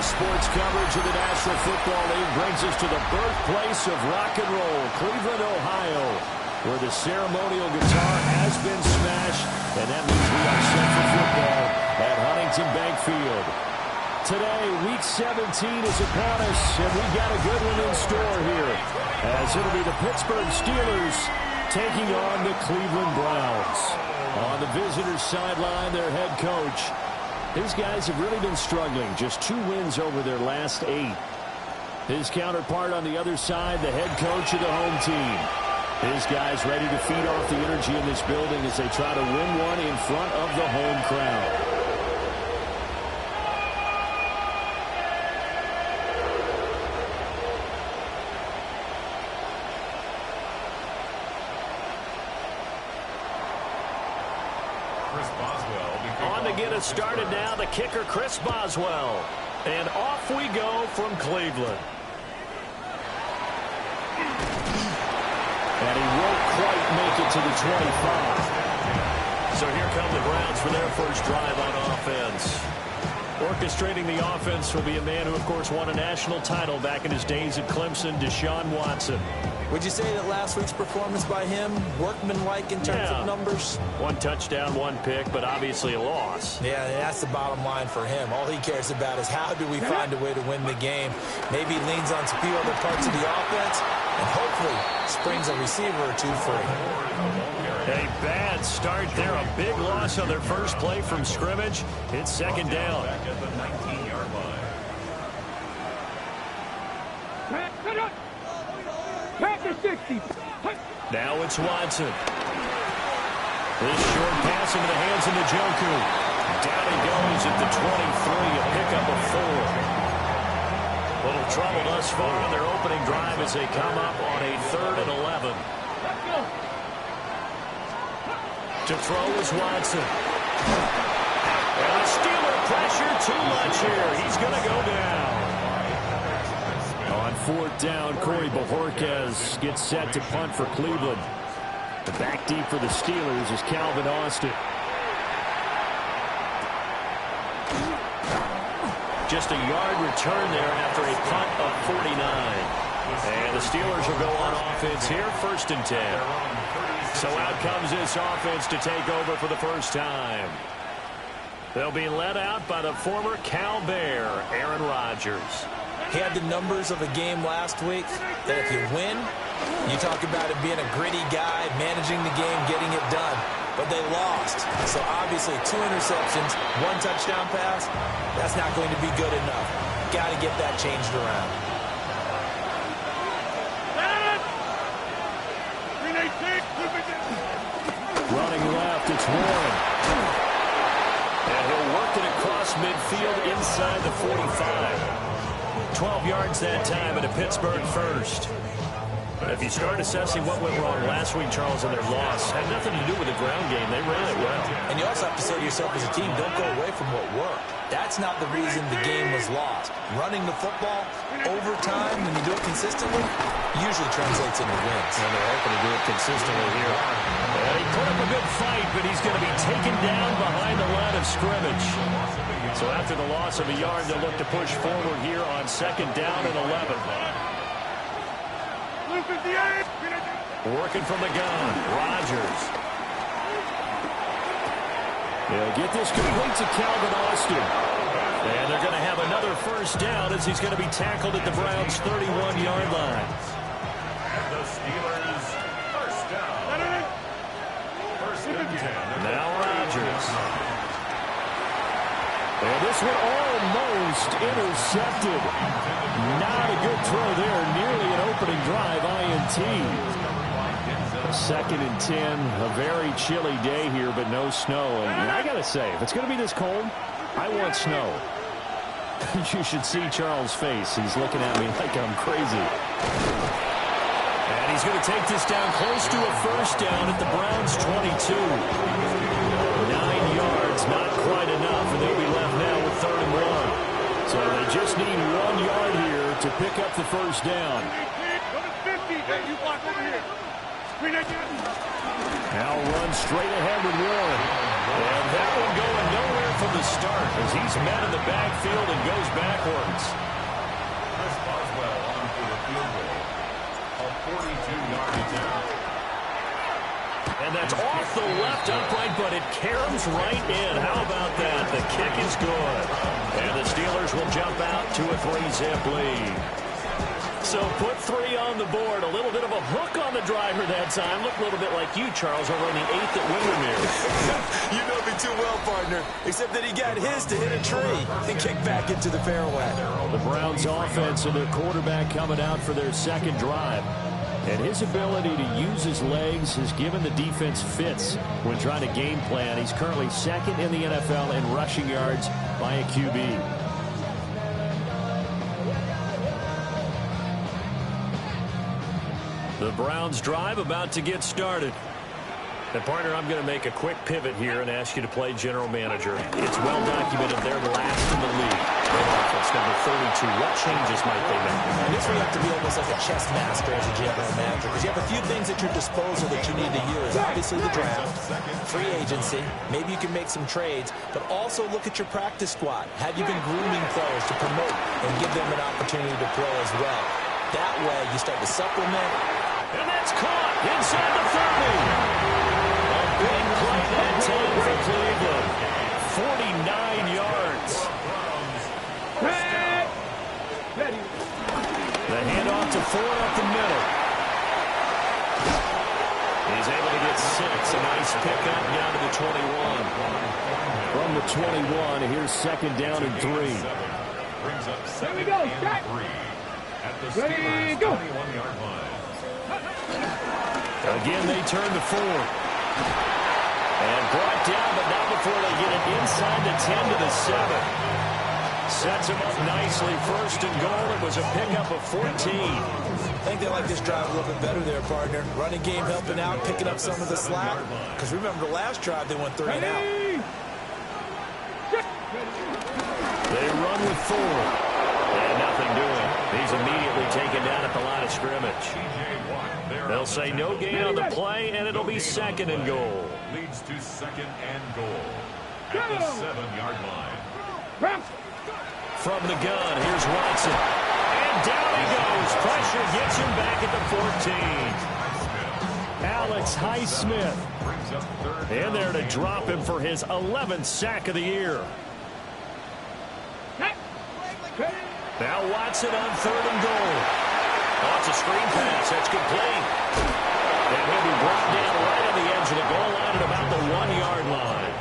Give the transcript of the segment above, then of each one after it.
sports coverage of the National Football League brings us to the birthplace of rock and roll, Cleveland, Ohio, where the ceremonial guitar has been smashed, and that means we are set for football at Huntington Bank Field. Today, Week 17 is upon us, and we got a good one in store here, as it'll be the Pittsburgh Steelers taking on the Cleveland Browns. On the visitors' sideline, their head coach. His guys have really been struggling. Just 2 wins over their last 8. His counterpart on the other side, the head coach of the home team. His guys ready to feed off the energy in this building as they try to win one in front of the home crowd. Get us started now, the kicker, Chris Boswell. And off we go from Cleveland. And he won't quite make it to the 25. So here come the Browns for their first drive on offense. Orchestrating the offense will be a man who, of course, won a national title back in his days at Clemson, Deshaun Watson. Would you say that last week's performance by him, workmanlike in terms of numbers? 1 touchdown, 1 pick, but obviously a loss. Yeah, that's the bottom line for him. All he cares about is how do we find a way to win the game. Maybe leans on a few other parts of the offense, and hopefully springs a receiver or 2 free. A bad start there. A big loss on their first play from scrimmage. It's second down. Now it's Watson. This short pass into the hands of Njoku. Down he goes at the 23, a pickup of 4. Little trouble thus far on their opening drive as they come up on a 3rd and 11. To throw is Watson. And the Steeler pressure too much here. He's going to go down. On 4th down, Corey Bojorquez gets set to punt for Cleveland. The back deep for the Steelers is Calvin Austin. Just a yard return there after a punt of 49. And the Steelers will go on offense here, 1st and 10. So out comes this offense to take over for the first time. They'll be led out by the former Cal Bear, Aaron Rodgers. He had the numbers of a game last week that if you win, you talk about it being a gritty guy, managing the game, getting it done. But they lost. So obviously 2 interceptions, 1 touchdown pass, that's not going to be good enough. Got to get that changed around. Running left, it's Warren. And he'll work it across midfield inside the 45. 12 yards that time and a Pittsburgh first. If you start assessing what went wrong last week, Charles, in their loss, had nothing to do with the ground game. They ran it well. And you also have to say to yourself as a team, don't go away from what worked. That's not the reason the game was lost. Running the football over time, when you do it consistently, usually translates into wins. And they're hoping to do it consistently here. And he put up a good fight, but he's going to be taken down behind the line of scrimmage. So after the loss of a yard, they'll look to push forward here on 2nd down and 11. Working from the gun, Rodgers. They'll get this complete to Calvin Austin. And they're going to have another first down as he's going to be tackled at the Browns' 31-yard line. And the Steelers' first down. 1st and 10. Now Rodgers. And this one almost intercepted. Not a good throw there. Nearly an opening drive INT. 2nd and 10. A very chilly day here, but no snow. And I got to say, if it's going to be this cold, I want snow. You should see Charles' face. He's looking at me like I'm crazy. And he's going to take this down close to a first down at the Browns' 22. 9 yards, not quite enough, and they'll be left now with 3rd and 1. So they just need 1 yard here to pick up the first down. Now run straight ahead with Warren. And that one going nowhere from the start as he's met in the backfield and goes backwards. Chris Boswell on for the field goal. A 42-yard attempt. And that's off the left upright, but it caroms right in. How about that? The kick is good. And the Steelers will jump out to a 3-zip lead. So put 3 on the board. A little bit of a hook on the driver that time. Looked a little bit like you, Charles, over on the 8th at Windermere. You know me too well, partner. Except that he got his to hit a tree and kick back into the fairway. The Browns offense and their quarterback coming out for their second drive. And his ability to use his legs has given the defense fits when trying to game plan. He's currently second in the NFL in rushing yards by a QB. The Browns drive about to get started. And partner, I'm going to make a quick pivot here and ask you to play general manager. It's well documented they're last in the league. Offense number 32. What changes might they make? And this way you have to be almost like a chess master as a general manager, because you have a few things at your disposal that you need to use. Obviously the draft, free agency, maybe you can make some trades, but also look at your practice squad. Have you been grooming players to promote and give them an opportunity to play as well? That way you start to supplement. And that's caught inside the 30. A big play that time for Cleveland. 49 yards. The handoff to Ford up the middle. He's able to get 6. A nice pickup down to the 21. From the 21, here's second down and 3. Brings up second and 3 at the Steelers' 21-yard line. Again, they turn to Ford. And brought down, but not before they get it inside the 10 to the 7. Sets him up nicely. First and goal. It was a pickup of 14. I think they like this drive a little bit better there, partner. Running game helping out, picking up some of the slack. Because remember, the last drive, they went 3 and out. They run with Ford. And nothing doing. He's immediately taken down at the line of scrimmage. They'll say no gain on the play, and it'll be second and goal. Leads to second and goal at the 7-yard line. From the gun, here's Watson. And down he goes. Pressure gets him back at the 14. Alex Highsmith in there to drop him for his 11th sack of the year. Now Watson on 3rd and goal. Oh, it's a screen pass. That's complete. And he'll be brought down right on the edge of the goal line at about the 1-yard line.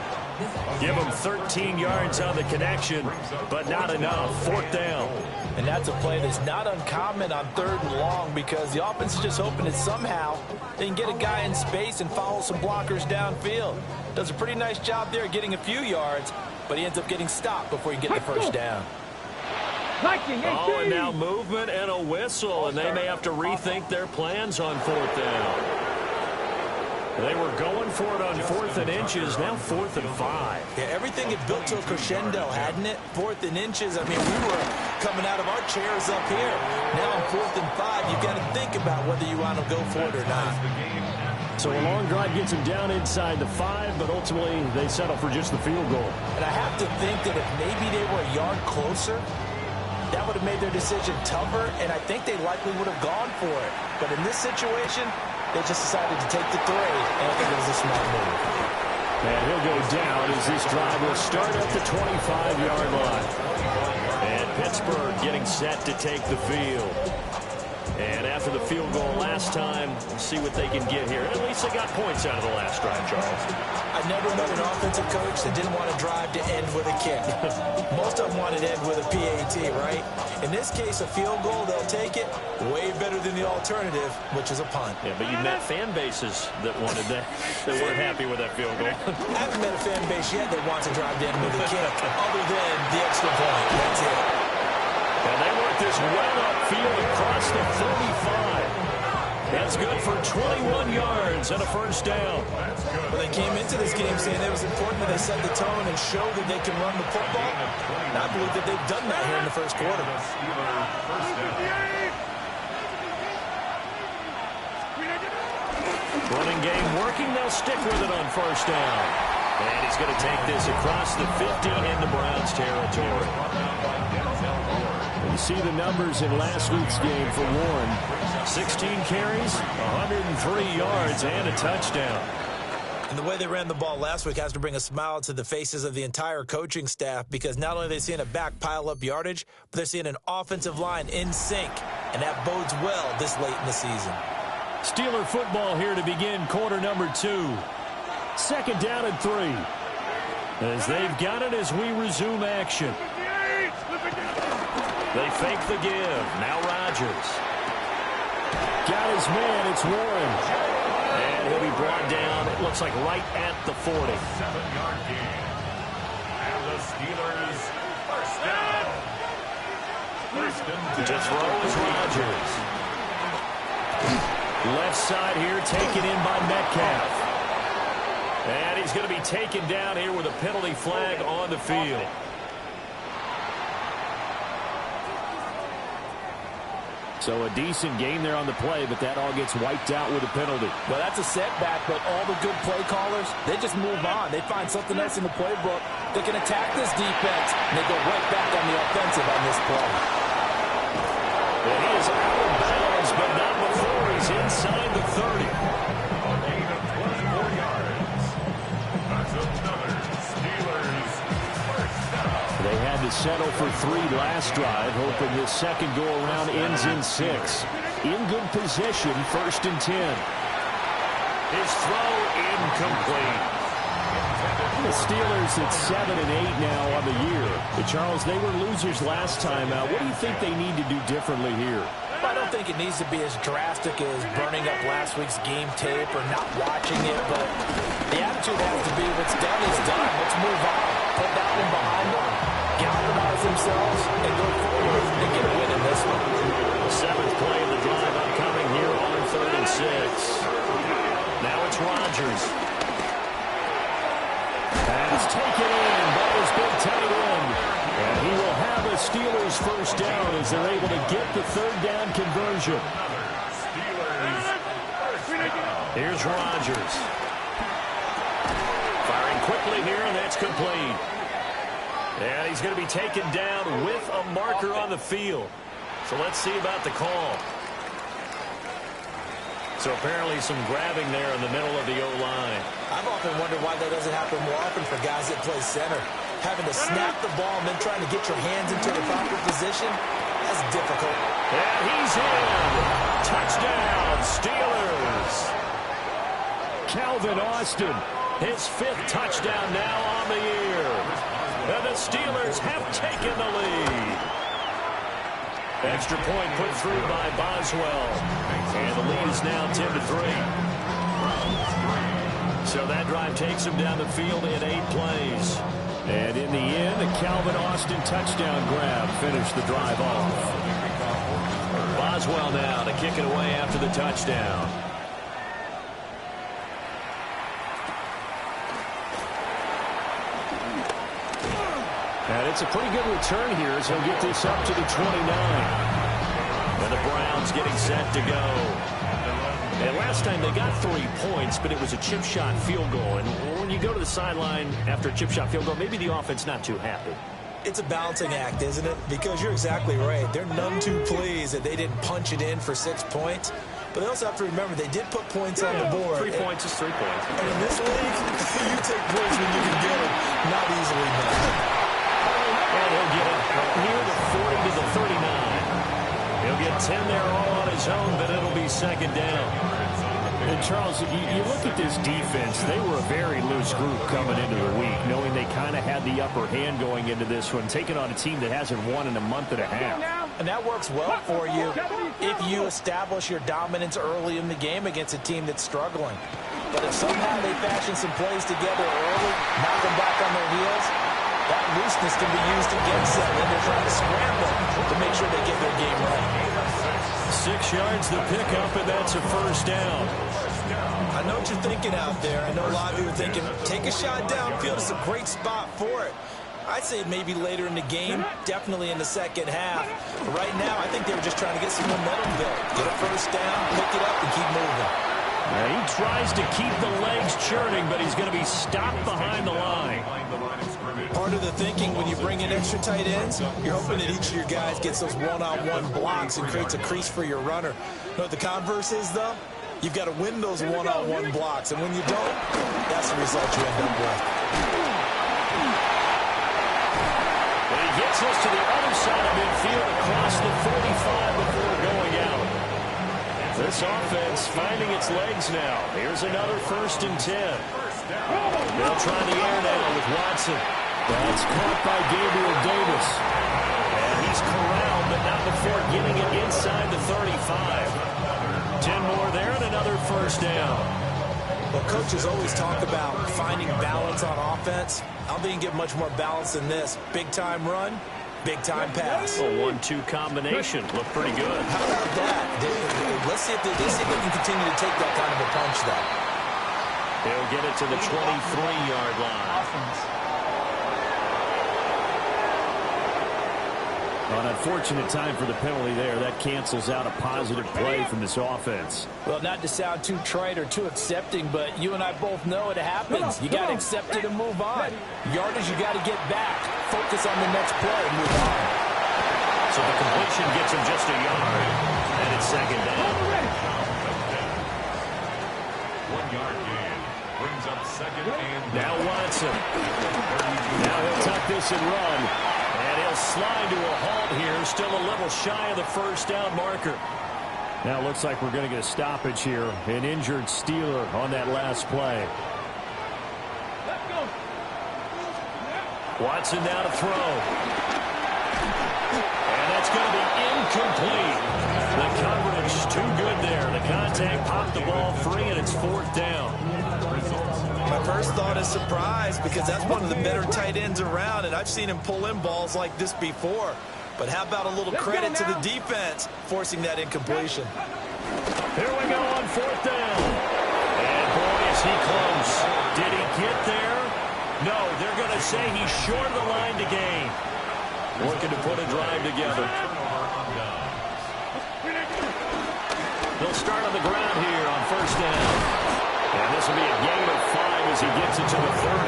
Give him 13 yards on the connection, but not enough. 4th down. And that's a play that's not uncommon on 3rd and long, because the offense is just hoping that somehow they can get a guy in space and follow some blockers downfield. Does a pretty nice job there getting a few yards, but he ends up getting stopped before he gets the first down. Oh, and now movement and a whistle, and they may have to rethink their plans on 4th down. They were going for it on 4th and inches, now 4th and 5. Yeah, everything had built to a crescendo, hadn't it? 4th and inches, I mean, we were coming out of our chairs up here. Now on 4th and 5, you've got to think about whether you want to go for it or not. So a long drive gets him down inside the 5, but ultimately they settle for just the field goal. And I have to think that if maybe they were a yard closer, that would have made their decision tougher, and I think they likely would have gone for it. But in this situation, they just decided to take the 3, and I think it was a smart move. And he'll go down as this drive will start at the 25-yard line. And Pittsburgh getting set to take the field. And after the field goal last time, we'll see what they can get here. At least they got points out of the last drive, Charles. I've never known an offensive coach that didn't want to drive to end with a kick. Most of them wanted to end with a PAT, right? In this case, a field goal, they'll take it. Way better than the alternative, which is a punt. Yeah, but you've met fan bases that wanted that, that weren't happy with that field goal. I haven't met a fan base yet that wants to drive to end with a kick, other than the extra point. That's it. And they work this well upfield across the 35. That's good for 21 yards and a first down. Well, they came into this game saying it was important that they set the tone and show that they can run the football. And I believe that they've done that here in the first quarter. Running game working. They'll stick with it on first down. And he's going to take this across the 50 into Browns territory. And you see the numbers in last week's game for Warren. 16 carries, 103 yards, and a touchdown. And the way they ran the ball last week has to bring a smile to the faces of the entire coaching staff, because not only are they seeing a back pile up yardage, but they're seeing an offensive line in sync, and that bodes well this late in the season. Steeler football here to begin quarter number 2. Second down and 3. As they've got it as we resume action. They fake the give. Now Rodgers. Got his man. It's Warren. And he'll be brought down, it looks like right at the 40. 7-yard gain. And the Steelers first down. First and 10. To throw is Rodgers. Left side here taken in by Metcalf. And he's going to be taken down here with a penalty flag on the field. So a decent game there on the play, but that all gets wiped out with a penalty. Well, that's a setback, but all the good play callers, they just move on. They find something else in the playbook. They can attack this defense, and they go right back on the offensive on this play. And he is out of bounds, but not before he's inside the 30. A gain of 24 yards. That's another Steelers first down. They had to settle for 3 last drive, hoping this second go-around ends in 6. In good position, first and 10. His throw incomplete. The Steelers at 7 and 8 now on the year. But Charles, they were losers last time out. What do you think they need to do differently here? I don't think it needs to be as drastic as burning up last week's game tape or not watching it, but the attitude has to be what's done is done. Let's move on. Put that one behind them, galvanize themselves, and go forward and get a win in this one. The 7th play of the drive upcoming here on 3rd and 6. Now it's Rodgers. Pass taken in by his big tight end. And he will have a Steelers first down as they're able to get the 3rd down conversion. Here's Rodgers. Firing quickly here, and that's complete. And he's going to be taken down with a marker on the field. So let's see about the call. So apparently some grabbing there in the middle of the O-line. I've often wondered why that doesn't happen more often for guys that play center. Having to snap the ball and then trying to get your hands into the proper position, that's difficult. And he's in. Touchdown, Steelers. Calvin Austin, his 5th touchdown now on the year. And the Steelers have taken the lead. Extra point put through by Boswell. And the lead is now 10-3. So that drive takes him down the field in 8 plays. And in the end, a Calvin Austin touchdown grab finished the drive off. Boswell now to kick it away after the touchdown. And it's a pretty good return here as he'll get this up to the 29. And the Browns getting set to go. And last time they got 3 points, but it was a chip shot field goal. And when you go to the sideline after a chip shot field goal, maybe the offense not too happy. It's a balancing act, isn't it? Because you're exactly right. They're none too pleased that they didn't punch it in for 6 points. But they also have to remember they did put points on the board. 3 points is 3 points. And in this league, you take points when you can get them. Not easily done. And he'll get it near the 40 to the 39. He'll get 10 there all on his own, but it'll be second down. And Charles, you look at this defense, they were a very loose group coming into the week, knowing they kind of had the upper hand going into this one, taking on a team that hasn't won in a month and a half. And that works well for you if you establish your dominance early in the game against a team that's struggling. But if somehow they fashion some plays together early, knock them back on their heels, that looseness can be used against them when they're trying to scramble to make sure they get their game right. 6 yards the pickup, and that's a first down. I know what you're thinking out there. I know a lot of you are thinking, take a shot downfield. It's a great spot for it. I'd say maybe later in the game, definitely in the second half. But right now, I think they were just trying to get some momentum built. Get a first down, pick it up, and keep moving. He tries to keep the legs churning, but he's going to be stopped behind the line. Part of the thinking when you bring in extra tight ends, you're hoping that each of your guys gets those one-on-one blocks and creates a crease for your runner. You know what the converse is, though? You've got to win those one-on-one blocks, and when you don't, that's the result you end up with. And he gets us to the other side of midfield across the 45 before going out. This offense finding its legs now. Here's another 1st and 10. They'll try the air now with Watson. That's caught by Gabriel Davis. And he's corralled, but not before getting it inside the 35. 10 more there and another 1st down. Well, coaches always talk about finding balance on offense. I don't think you can get much more balance than this. Big-time run, big-time pass. A 1-2 combination. Looked pretty good. How about that? Let's see if they can continue to take that kind of a punch, though. They'll get it to the 23-yard line. An unfortunate time for the penalty there. That cancels out a positive play from this offense. Well, not to sound too trite or too accepting, but you and I both know it happens. You got to accept it and move on. Yardage, you got to get back. Focus on the next play and move on. So the completion gets him just a yard, and it's 2nd down. 1-yard gain brings up 2nd and now Watson. Now he'll tuck this and run. And he'll slide to a halt here, still a little shy of the 1st down marker. Now it looks like we're going to get a stoppage here. An injured Steeler on that last play. Watson now to throw. And that's going to be incomplete. The coverage too good there. The contact popped the ball free, and it's 4th down. My first thought is surprise, because that's one of the better tight ends around, and I've seen him pull in balls like this before. But how about a little credit to the defense forcing that incompletion? Here we go on 4th down. And boy, is he close. Did he get there? No, they're going to say he's short of the line to gain. Looking to put a drive together. They'll start on the ground here on 1st down. And this will be a gain of 5 as he gets it to the 30.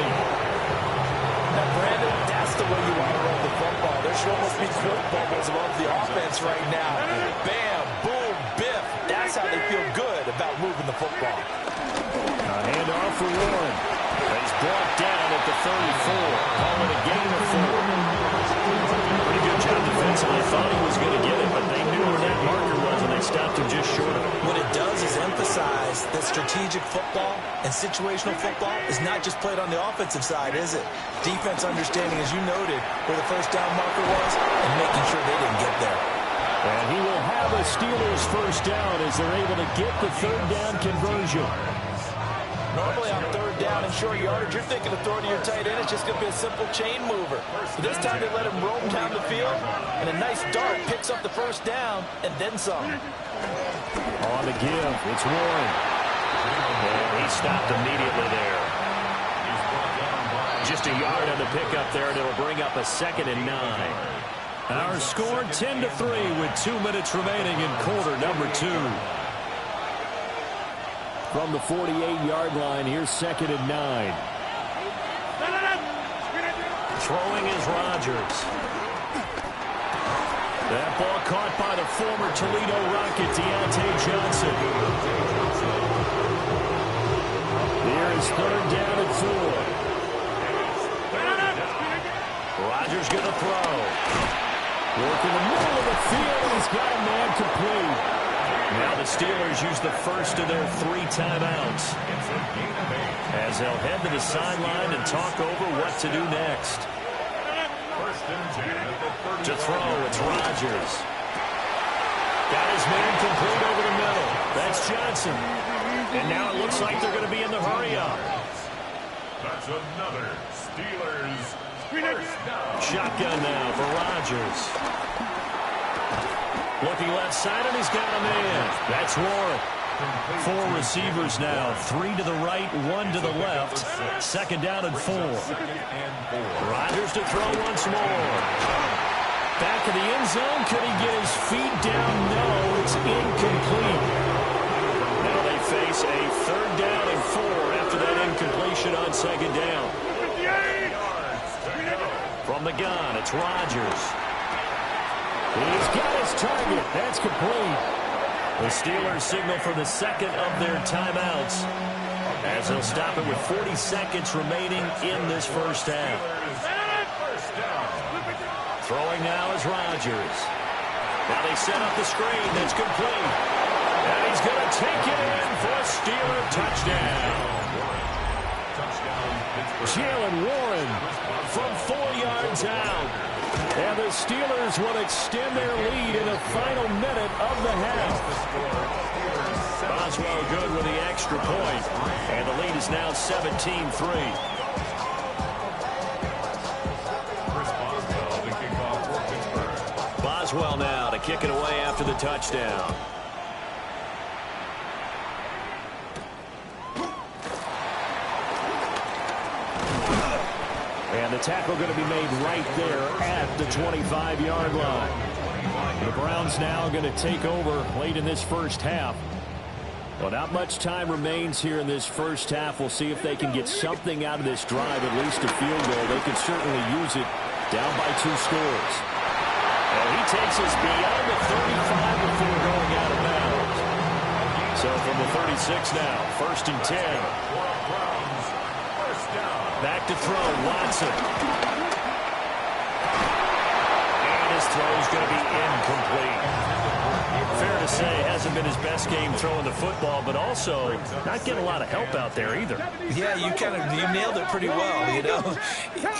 Now, Brandon, that's the way you want to run the football. There should almost be quick bubbles above the offense right now. Bam, boom, biff. That's how they feel good about moving the football. A handoff for Warren. He's brought down at the 34. Call it a gain of 4. Pretty good job defensively. Thought he was going to get it, but they knew where that marker was, and they stopped him just short of it. What it does is emphasize that strategic football and situational football is not just played on the offensive side, is it? Defense understanding, as you noted, where the 1st down marker was and making sure they didn't get there. And he will have a Steelers 1st down as they're able to get the 3rd down conversion. Normally on 3rd down and short yardage, you're thinking of throwing to your tight end. It's just going to be a simple chain mover. But this time they let him roam down the field, and a nice dart picks up the 1st down and then some. On the give, it's Warren. And he stopped immediately there. Just a yard on the pickup there, and it'll bring up a 2nd and 9. Our score 10-3 with 2 minutes remaining in quarter number 2. From the 48-yard line, here's 2nd and 9. Throwing is Rodgers. That ball caught by the former Toledo Rocket, Deontay Johnson. Here is 3rd down and 4. Rodgers going to throw. Work in the middle of the field. He's got a man complete. Now the Steelers use the 1st of their 3 timeouts as they'll head to the sideline and talk over what to do next. To throw, it's Rodgers. Got his man complete over the middle. That's Johnson. And now it looks like they're going to be in the hurry-up. That's another Steelers 1st down. Shotgun now for Rodgers. Looking left side, and he's got a man. That's Warren. 4 receivers now. 3 to the right, 1 to the left. 2nd down and 4. Rodgers to throw once more. Back of the end zone. Could he get his feet down? No, it's incomplete. Now they face a after that incompletion on second down. From the gun, it's Rodgers. He's got his target. That's complete. The Steelers signal for the second of their timeouts, as they'll stop it with 40 seconds remaining in this first half. Throwing now is Rodgers. Now they set up the screen. That's complete. And he's going to take it in for a Steeler touchdown. Jalen Warren from 4 yards out. And the Steelers will extend their lead in the final minute of the half. Boswell good with the extra point. And the lead is now 17-3. Boswell now to kick it away after the touchdown. And the tackle going to be made right there at the 25-yard line. The Browns now going to take over late in this first half. Well, not much time remains here in this first half. We'll see if they can get something out of this drive, at least a field goal. They can certainly use it down by 2 scores. And he takes us beyond the 35 before going out of bounds. So from the 36 now, 1st and 10. Back to throw, Watson. And his throw is going to be incomplete. Fair to say, hasn't been his best game throwing the football, but also not getting a lot of help out there either. Yeah, you nailed it pretty well, you know.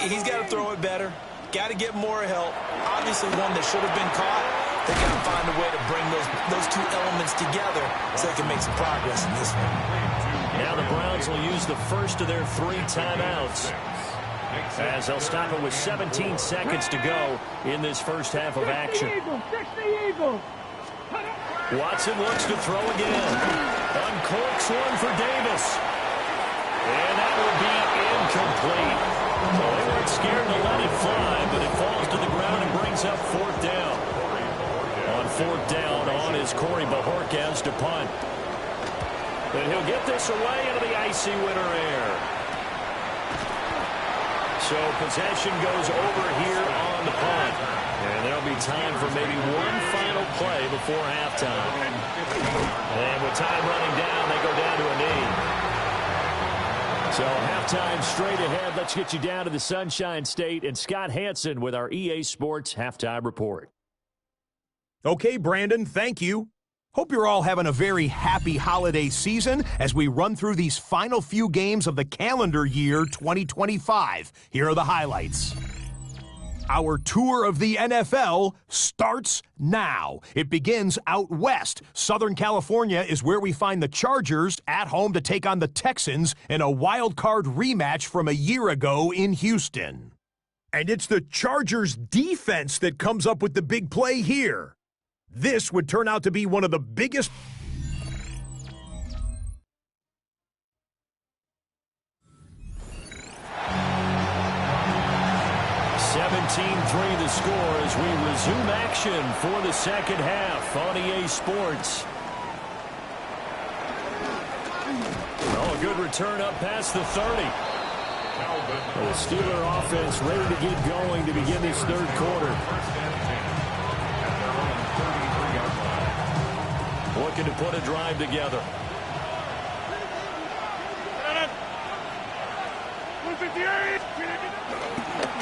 He's got to throw it better. Got to get more help. Obviously one that should have been caught. They got to find a way to bring those 2 elements together so they can make some progress in this one. Now the Browns will use the first of their 3 timeouts, as they'll stop it with 17 seconds to go in this first half of action. Watson looks to throw again. Uncorks one for Davis. And that will be incomplete. Well, they weren't scared to let it fly, but it falls to the ground and brings up 4th down. On 4th down, on is Corey Bajorquez to punt. And he'll get this away into the icy winter air. So possession goes over here on the punt. And there'll be time for maybe one final play before halftime. And with time running down, they go down to a knee. So halftime straight ahead. Let's get you down to the Sunshine State and Scott Hansen with our EA Sports Halftime Report. Okay, Brandon, thank you. Hope you're all having a very happy holiday season as we run through these final few games of the calendar year 2025. Here are the highlights. Our tour of the NFL starts now. It begins out west. Southern California is where we find the Chargers at home to take on the Texans in a wild card rematch from a year ago in Houston. And it's the Chargers defense that comes up with the big play here. This would turn out to be one of the biggest... 17-3 the score as we resume action for the second half on EA Sports. Oh, a good return up past the 30. The Steeler offense ready to get going to begin this 3rd quarter. Looking to put a drive together.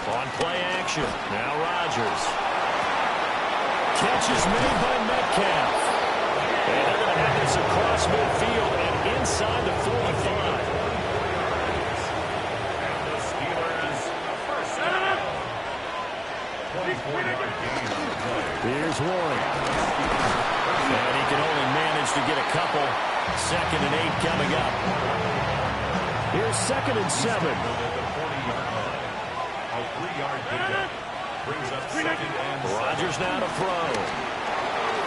On play action. Now Rodgers. Catch is made by Metcalf. And they're going to have this across midfield and inside the 45. And the Steelers first down. 24-yard gain on the play. Here's Warren. And he can only manage to get a couple. 2nd and 8 coming up. Here's 2nd and 7. Rodgers now to throw.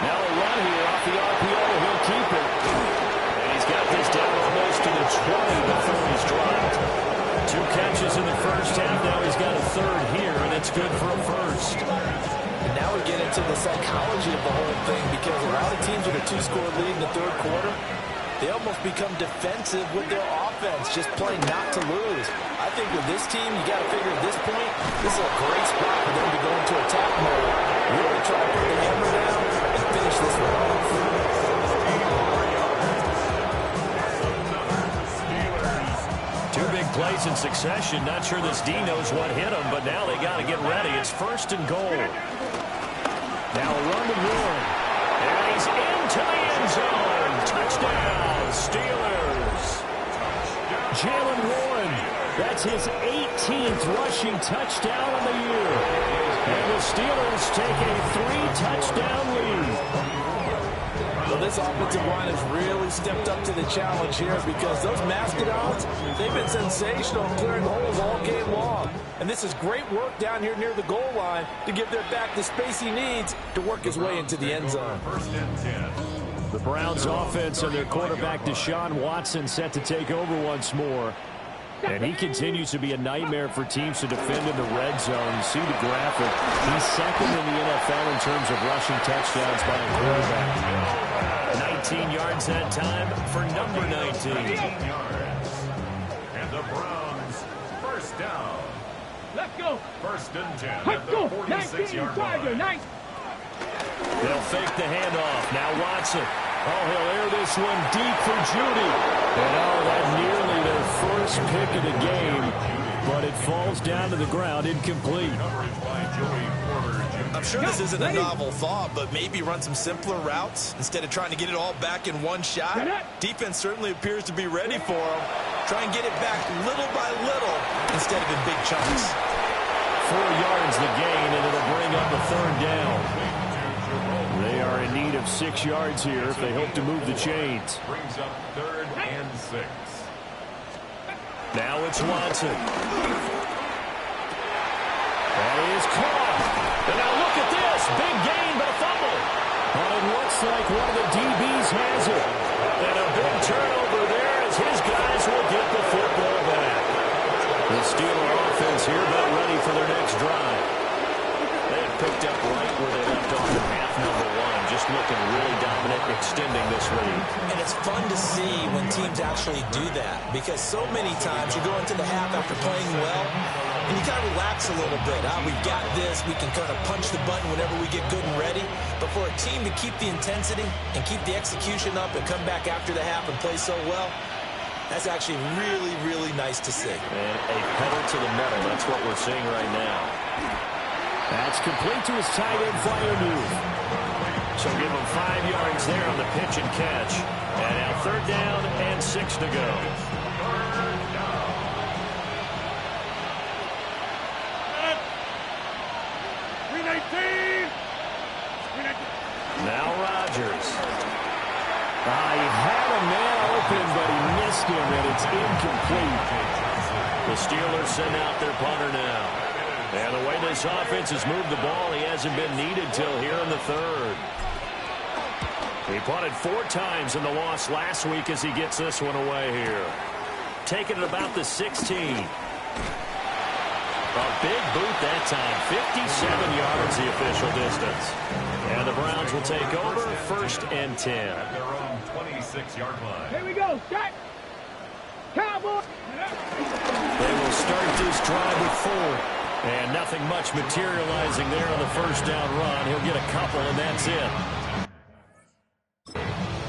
Now a run here off the RPO. He'll keep it. And he's got this down close to the 20 before he's dropped. 2 catches in the first half. Now he's got a 3rd here, and it's good for a first. And now we get into the psychology of the whole thing, because a lot of teams with a 2-score lead in the 3rd quarter, they almost become defensive with their offense. defense, just playing not to lose. I think with this team, you got to figure at this point, this is a great spot for them to go into attack mode. Really try to put the hammer down and finish this one off. Two big plays in succession. Not sure this D knows what hit him, but now they got to get ready. It's 1st and goal. Now a run to Warren. And he's into the end zone. Touchdown, Steelers. Jalen Warren. That's his 18th rushing touchdown of the year. And the Steelers take a 3-touchdown lead. Well, this offensive line has really stepped up to the challenge here because those Mastodons, they've been sensational clearing holes all game long. And this is great work down here near the goal line to give their back the space he needs to work his way into the end zone. 1st and 10. The Browns offense and their quarterback Deshaun Watson set to take over once more. And he continues to be a nightmare for teams to defend in the red zone. You see the graphic. He's 2nd in the NFL in terms of rushing touchdowns by a quarterback. 19 yards that time for number 19. 19 yards. And the Browns, 1st down. Let's go. 1st and 10 Let's at the go. 46-yard line. Nice. They'll fake the handoff. Now Watson. Oh, he'll air this one deep for Judy. And oh, that nearly their first pick of the game. But it falls down to the ground, incomplete. I'm sure this isn't a novel thought, but maybe run some simpler routes instead of trying to get it all back in one shot. Defense certainly appears to be ready for him. Try and get it back little by little instead of in big chunks. 4 yards the gain, and it'll bring up a 3rd down. They are in need of 6 yards here if they hope to move the chains. Brings up 3rd and 6. Now it's Watson. That is caught. And now look at this. Big gain, but a fumble. But it looks like one of the DBs has it. And a big turnover there as his guys will get the football back. The Steeler offense here about ready for their next drive. They have picked up right where they left off in half number 1. Just looking really dominant, extending this lead. And it's fun to see when teams actually do that because so many times you go into the half after playing well and you kind of relax a little bit. We've got this. We can kind of punch the button whenever we get good and ready. But for a team to keep the intensity and keep the execution up and come back after the half and play so well, that's actually really, really nice to see. And a pedal to the metal. That's what we're seeing right now. That's complete to his tight end flyer move. So give him 5 yards there on the pitch and catch. And now 3rd down and 6 to go. Now Rodgers. He had a man open, but he missed him, and it's incomplete. The Steelers send out their punter now. And the way this offense has moved the ball, he hasn't been needed till here in the 3rd. He punted 4 times in the loss last week as he gets this one away here. Taking it about the 16. A big boot that time. 57 yards the official distance. And the Browns will take over 1st and 10. At their own 26-yard line. Here we go. Shot. Cowboy. They will start this drive with 4. And nothing much materializing there on the 1st down run. He'll get a couple, and that's it.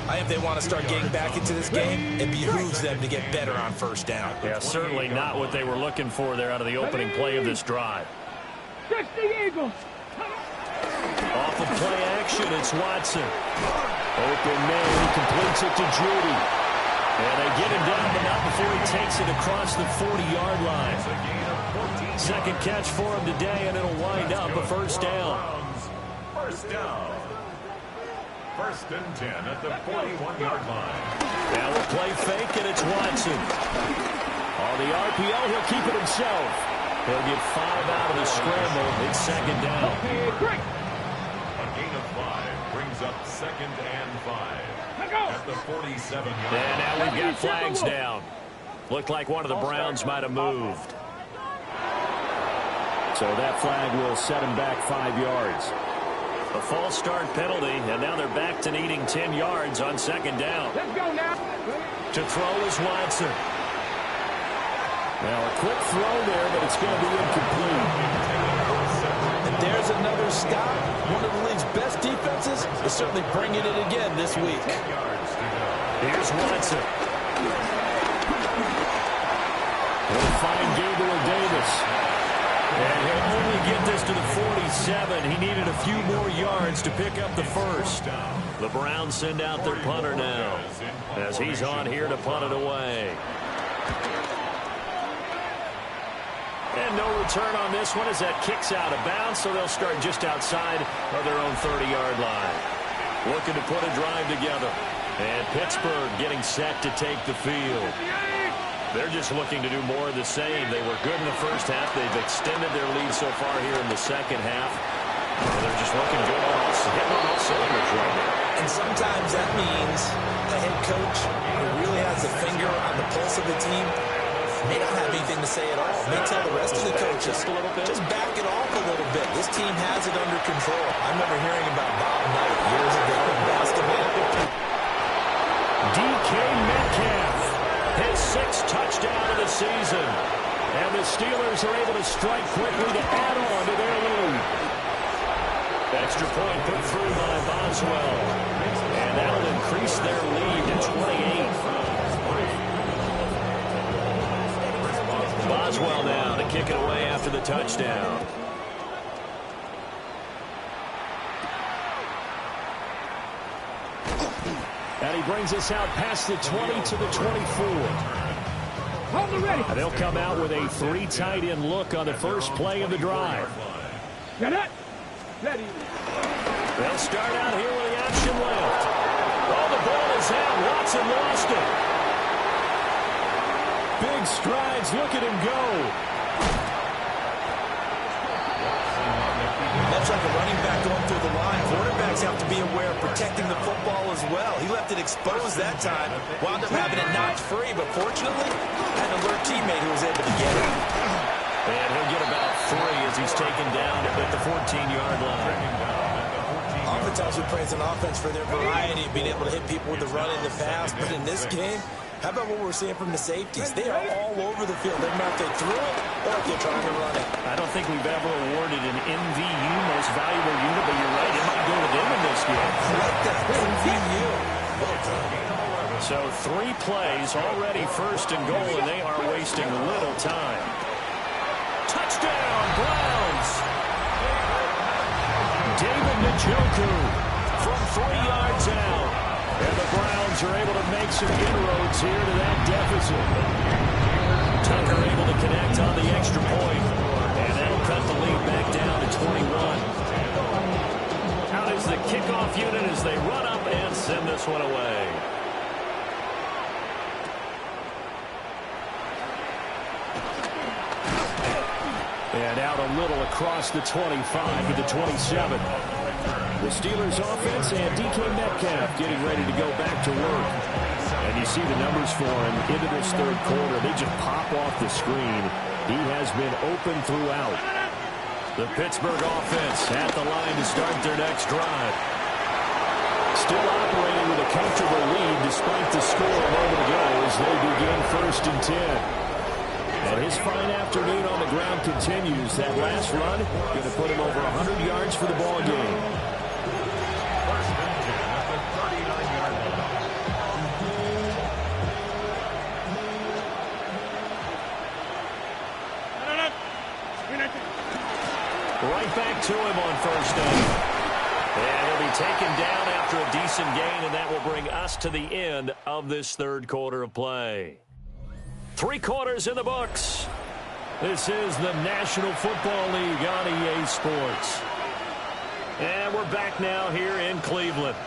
I think they want to start getting back into this game. It behooves them to get better on 1st down. Yeah, certainly not what they were looking for there out of the opening play of this drive. Touch the Eagles. Off of play action, it's Watson. Open man, he completes it to Judy. And they get him down, but not before he takes it across the 40-yard line. 2nd catch for him today, and it'll wind up a 1st down. 1st down. 1st and 10 at the 41-yard line. Now we'll play fake, and it's Watson. On the RPO, he'll keep it himself. He'll get 5 out of the scramble. It's 2nd down. A gain of 5 brings up 2nd and 5 at the 47-yard line. And now we've got flags down. Looked like one of the Browns might have moved. So that flag will set him back 5 yards. A false start penalty, and now they're back to needing 10 yards on 2nd down. Let's go now. To throw is Watson. Now a quick throw there, but it's going to be incomplete. And there's another stop. One of the league's best defenses is certainly bringing it again this week. Here's Watson. He'll find Gabriel Davis. And he'll only get this to the 47. He needed a few more yards to pick up the first. The Browns send out their punter now as he's on here to punt it away. And no return on this one as that kicks out of bounds, so they'll start just outside of their own 30-yard line. Looking to put a drive together. And Pittsburgh getting set to take the field. They're just looking to do more of the same. They were good in the first half. They've extended their lead so far here in the second half. And they're just looking good on hitting on all cylinders right now. And sometimes that means a head coach who really has a finger on the pulse of the team may not have anything to say at all. May tell the rest of the coaches, just back it off a little bit. This team has it under control. I remember hearing about Bob Knight years ago in basketball. DK Metcalf, his 6th touchdown of the season. And the Steelers are able to strike quickly to add on to their lead. Extra point put through by Boswell. And that'll increase their lead to 28. Boswell now to kick it away after the touchdown. And he brings us out past the 20 to the 24. Hold it ready. And they'll come out with a 3 tight end look on the first play of the drive. Get it. Ready. They'll start out here with the option left. Oh, the ball is out. Watson lost it. Big strides. Look at him go. Much like a running back going through the line, quarterbacks have to be aware of protecting the football as well. He left it exposed that time. Wound up having it knocked free, but fortunately, had an alert teammate who was able to get it. And he'll get about 3 as he's taken down at the 14-yard line. Oftentimes we praise an offense for their variety of being able to hit people with the run and the pass, but in this game, how about what we're seeing from the safeties? They are all over the field. They're not they threw it or if they're trying to run it. I don't think we've ever awarded an MVU, most valuable unit, but you're right, it might go to them in this game. I like that, MVU. Well done. So 3 plays already first and goal, and they are wasting little time. Touchdown, Browns! David Njoku from 3 yards out. And the Browns are able to make some inroads here to that deficit. Tucker able to connect on the extra point. And that'll cut the lead back down to 21. Out is the kickoff unit as they run up and send this one away. And out a little across the 25 to the 27. The Steelers offense and DK Metcalf getting ready to go back to work. And you see the numbers for him into this third quarter. They just pop off the screen. He has been open throughout. The Pittsburgh offense at the line to start their next drive. Still operating with a comfortable lead despite the score a moment ago as they begin 1st and 10. And his fine afternoon on the ground continues. That last run going to put him over 100 yards for the ball game. Right back to him on 1st down. And he'll be taken down after a decent gain, and that will bring us to the end of this third quarter of play. 3 quarters in the books. This is the National Football League on EA Sports. And we're back now here in Cleveland.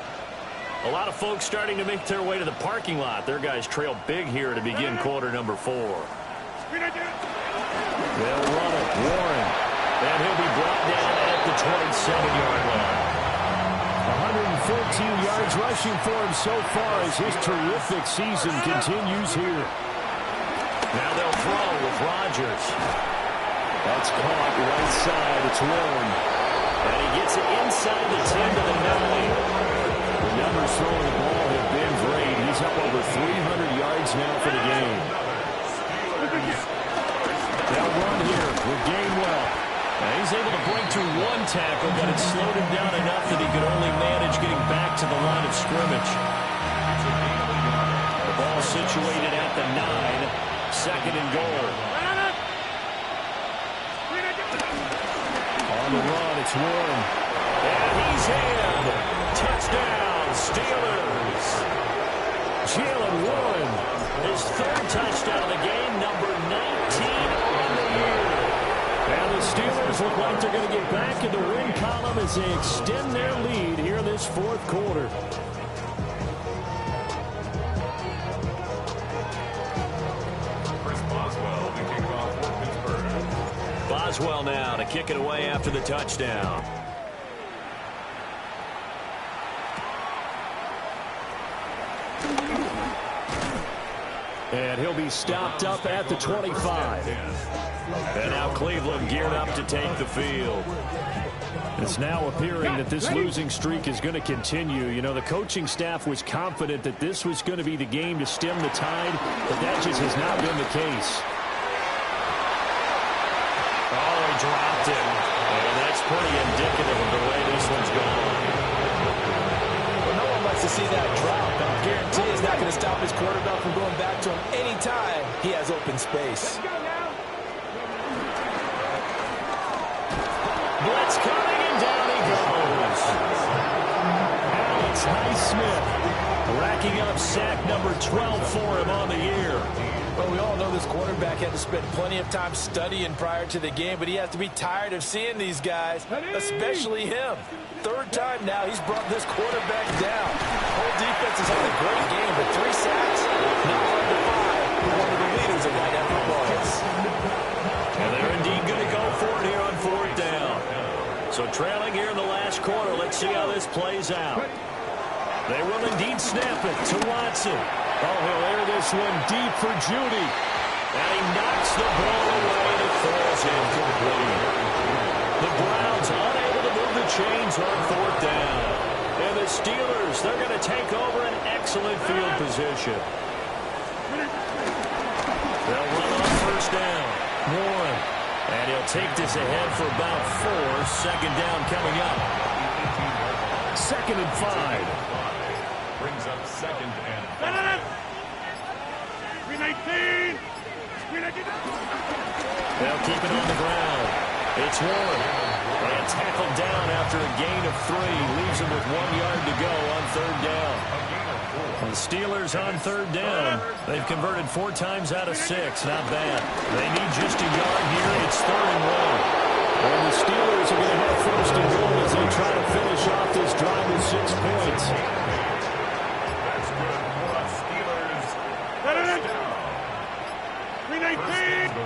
A lot of folks starting to make their way to the parking lot. Their guys trail big here to begin quarter number 4. They'll run it, Warren. And he'll be brought down at the 27-yard line. 114 yards rushing for him so far as his terrific season continues here. Now they'll throw with Rodgers. That's caught right side. It's Warren. And he gets it inside the 10 to the 9. The numbers throwing the ball have been great. He's up over 300 yards now for the game. They'll run here with Gainwell. Now he's able to break through one tackle, but it slowed him down enough that he could only manage getting back to the line of scrimmage. The ball situated at the 9, 2nd and goal. On the run, it's Warren. And he's in. Touchdown, Steelers. Jalen Warren, his 3rd touchdown of the game, number 19 on the year. And the Steelers look like they're going to get back in the win column as they extend their lead here in this 4th quarter. Boswell now to kick it away after the touchdown. And he'll be stopped up at the 25. And now Cleveland geared up to take the field. It's now appearing that this losing streak is going to continue. You know, the coaching staff was confident that this was going to be the game to stem the tide, but that just has not been the case. Oh, he dropped it. And that's pretty indicative of the way this one's going. Well, no one likes to see that drop, but I guarantee it's not going to stop his quarterback from going back to him anytime he has open space. Blitz coming, and down he goes. Alex Highsmith racking up sack number 12 for him on the year. Well, we all know this quarterback had to spend plenty of time studying prior to the game, but he has to be tired of seeing these guys, especially him. 3rd time now he's brought this quarterback down. The whole defense has had a great game, but 3 sacks, not hard to find for one of the leaders of that performance. And they're indeed going to go for it here on 4th down. So trailing here in the last quarter, let's see how this plays out. They will indeed snap it to Watson. Oh, he'll air this one deep for Judy. And he knocks the ball away and it falls incomplete. The Browns unable to move the chains on 4th down. And the Steelers, they're going to take over an excellent field position. They'll run on 1st down. Warren. And he'll take this ahead for about 4. 2nd down coming up. 2nd and 5. Brings up 2nd and 5. 319. They'll keep it on the ground. It's Warren. And tackled down after a gain of 3. Leaves him with 1 yard to go on 3rd down. The Steelers on 3rd down. They've converted 4 times out of 6. Not bad. They need just a yard here. It's 3rd and 1. And the Steelers are going to have 1st and goal as they try to finish off this drive with 6 points. That's good for the Steelers. 319.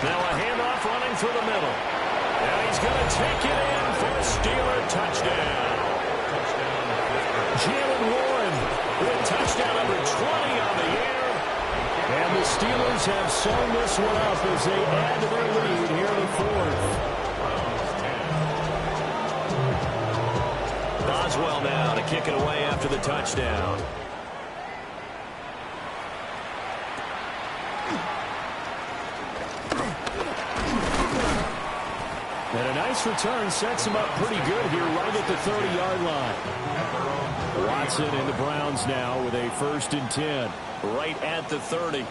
Now a handoff running through the middle. And he's going to take it in for a Steeler touchdown. Jalen Warren with touchdown number 20 on the year. And the Steelers have sewn this one up as they add to their lead here in the 4th. Boswell now to kick it away after the touchdown. And a nice return sets him up pretty good here right at the 30-yard line. Watson and the Browns now with a 1st and 10 right at the 30.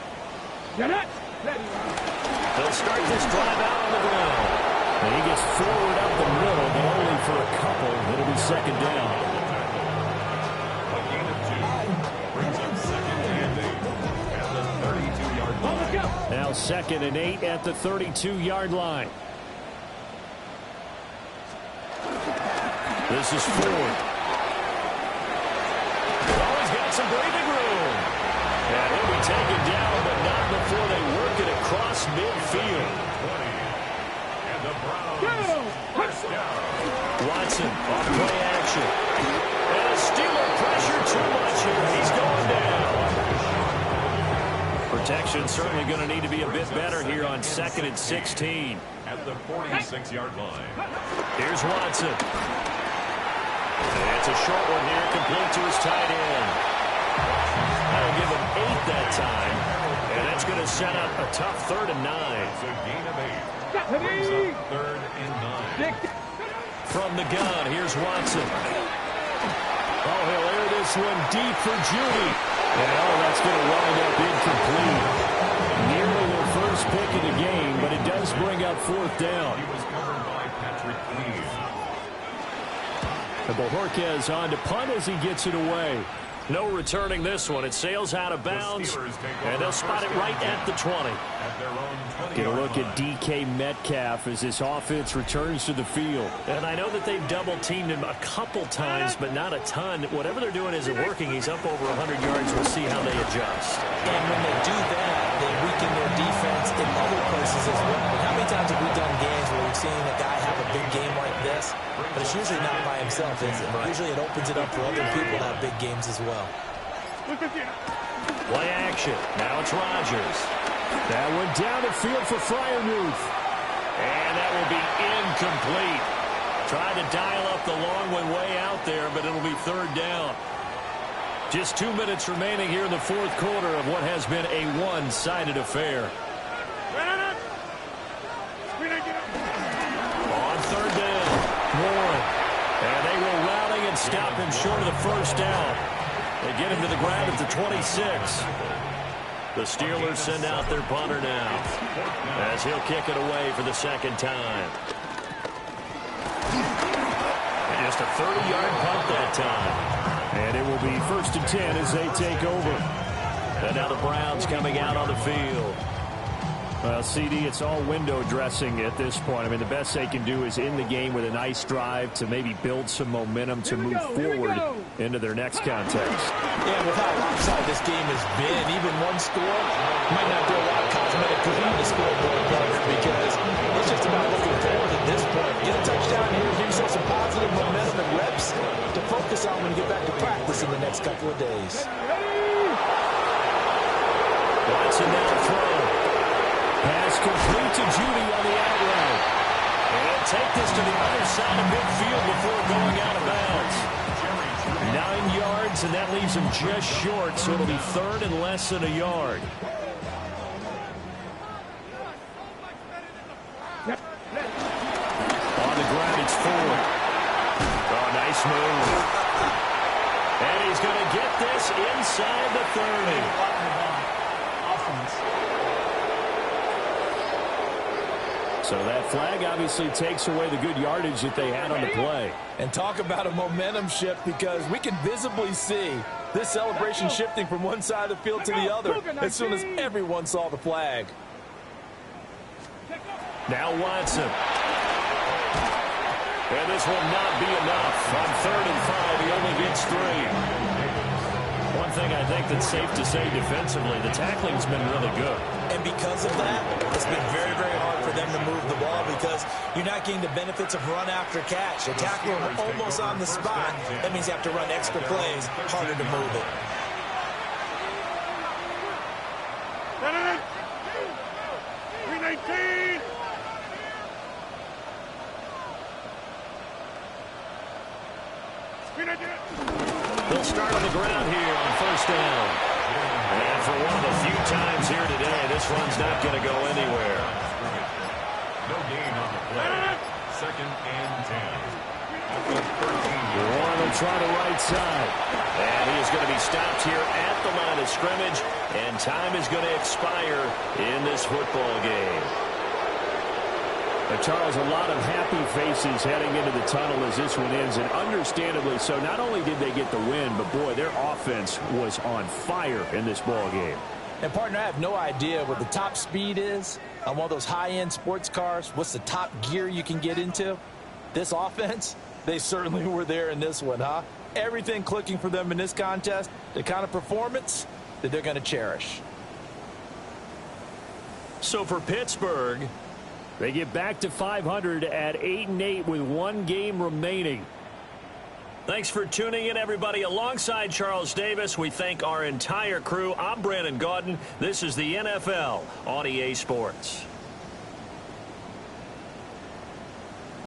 They'll start this drive out on the ground. And he gets forward up the middle, but only for a couple. It'll be 2nd down. A gain of 2. Brings up 2nd and 8 at the 32-yard line. Now 2nd and 8 at the 32-yard line. This is Ford. Oh, he's got some breathing room. And he'll be taken down, but not before they work it across midfield. 20. And the Browns first down. Watson off play action. And a Steeler pressure too much here. He's going down. Protection certainly going to need to be a bit better here on 2nd and 16. At the 46-yard line. Here's Watson. It's a short one here, complete to his tight end. That'll give him 8 that time. And that's going to set up a tough 3rd and 9. It's a gain of 8. Brings up 3rd and 9. From the gun, here's Watson. Oh, he'll air this one deep for Judy. And that's going to wind up incomplete. Nearly their first pick of the game, but it does bring up 4th down. He was covered by Patrick Cleave. And Bojorquez on to punt as he gets it away. No returning this one. It sails out of bounds, and they'll spot it right at the 20. Get a look at DK Metcalf as this offense returns to the field. And I know that they've double-teamed him a couple times, but not a ton. Whatever they're doing isn't working. He's up over 100 yards. We'll see how they adjust. And when they do that, they weaken their defense in other places as well. And how many times have we done games where we've seen a guy have a big game like this? But it's usually not by himself, is it? Usually it opens it up for other people to have big games as well. Play action. Now it's Rodgers. That one down the field for Freiermuth. And that will be incomplete. Trying to dial up the long one way out there, but it'll be 3rd down. Just 2 minutes remaining here in the 4th quarter of what has been a one-sided affair. On 3rd down, Warren. And they will rally and stop him short of the 1st down. They get him to the ground at the 26. The Steelers send out their punter now as he'll kick it away for the 2nd time. And just a 30-yard punt that time. And it will be 1st and 10 as they take over. And now the Browns coming out on the field. Well, CD, it's all window dressing at this point. I mean, the best they can do is in the game with a nice drive to maybe build some momentum to move forward into their next context. Yeah, with how lopsided this game has been, even one score might not do a lot of cosmetic good on the scoreboard, because it's just about looking forward at this point. Get a touchdown here, give yourself some positive momentum and reps to focus on when you get back to practice in the next couple of days. Watson now throw. Pass complete to Judy on the out route. And he'll take this to the other side of midfield before going out of bounds. 9 yards, and that leaves him just short, so it'll be 3rd and less than a yard. On the ground, it's Ford. Oh, nice move. And he's going to get this inside the 30. So that flag obviously takes away the good yardage that they had on the play. And talk about a momentum shift, because we can visibly see this celebration shifting from one side of the field to the other as soon as everyone saw the flag. Now Watson. And this will not be enough. On 3rd and 5, he only gets 3. One thing I think that's safe to say defensively, the tackling's been really good. And because of that, it's been very, very hard for them to move the ball, because you're not getting the benefits of run after catch. They tackle him almost on the spot. That means you have to run extra plays, harder to move it. They'll start on the ground here on 1st down. And for one of the few times here today, this run's not going to go anywhere. No gain on the play. 2nd and 10. Warren will try the right side. And he is going to be stopped here at the line of scrimmage. And time is going to expire in this football game. Charles, a lot of happy faces heading into the tunnel as this one ends, and understandably so. Not only did they get the win, but boy, their offense was on fire in this ball game. And partner, I have no idea what the top speed is on one of those high-end sports cars. What's the top gear you can get into? This offense, they certainly were there in this one, huh? Everything clicking for them in this contest, the kind of performance that they're going to cherish. So for Pittsburgh, they get back to 500 at 8-8 with 1 game remaining. Thanks for tuning in, everybody. Alongside Charles Davis, we thank our entire crew. I'm Brandon Gaudin. This is the NFL on EA Sports.